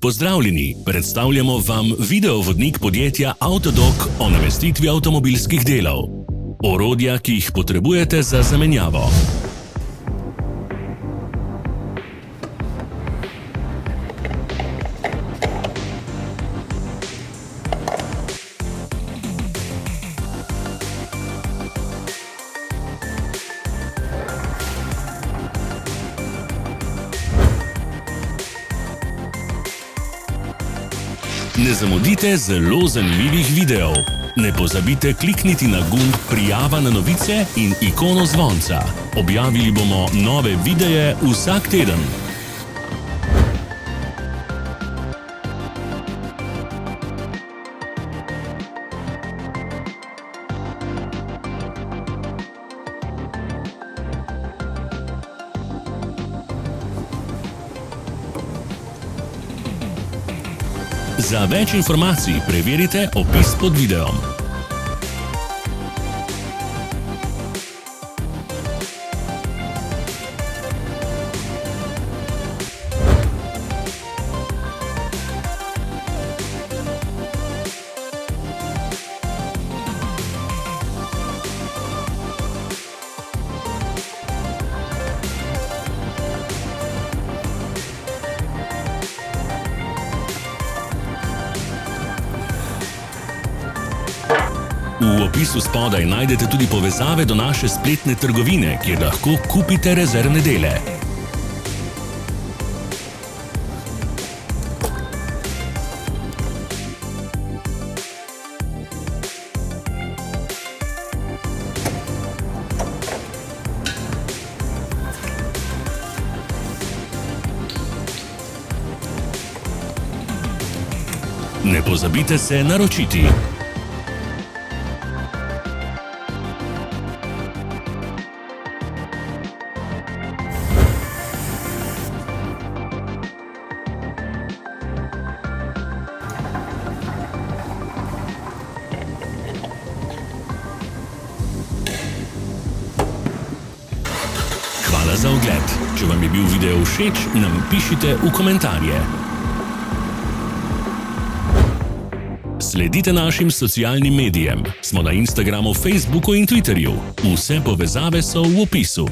Pozdravljeni, predstavljamo vam videovodnik podjetja Avtodok o namestitvi avtomobilskih delov. Orodja, ki jih potrebujete za zamenjavo. Ne zamudite zelo zanimivih videov. Ne pozabite klikniti na gumb Prijava na novice in ikono zvonca. Objavili bomo nove videe vsak teden. Za več informacij preverite opis pod videom. V opisu spodaj najdete tudi povezave do naše spletne trgovine, kjer lahko kupite rezervne dele. Ne pozabite se naročiti. Hvala za ogled. Če vam je bil video všeč, nam pišite v komentarje. Sledite našim socialnim medijem. Smo na Instagramu, Facebooku in Twitterju. Vse povezave so v opisu.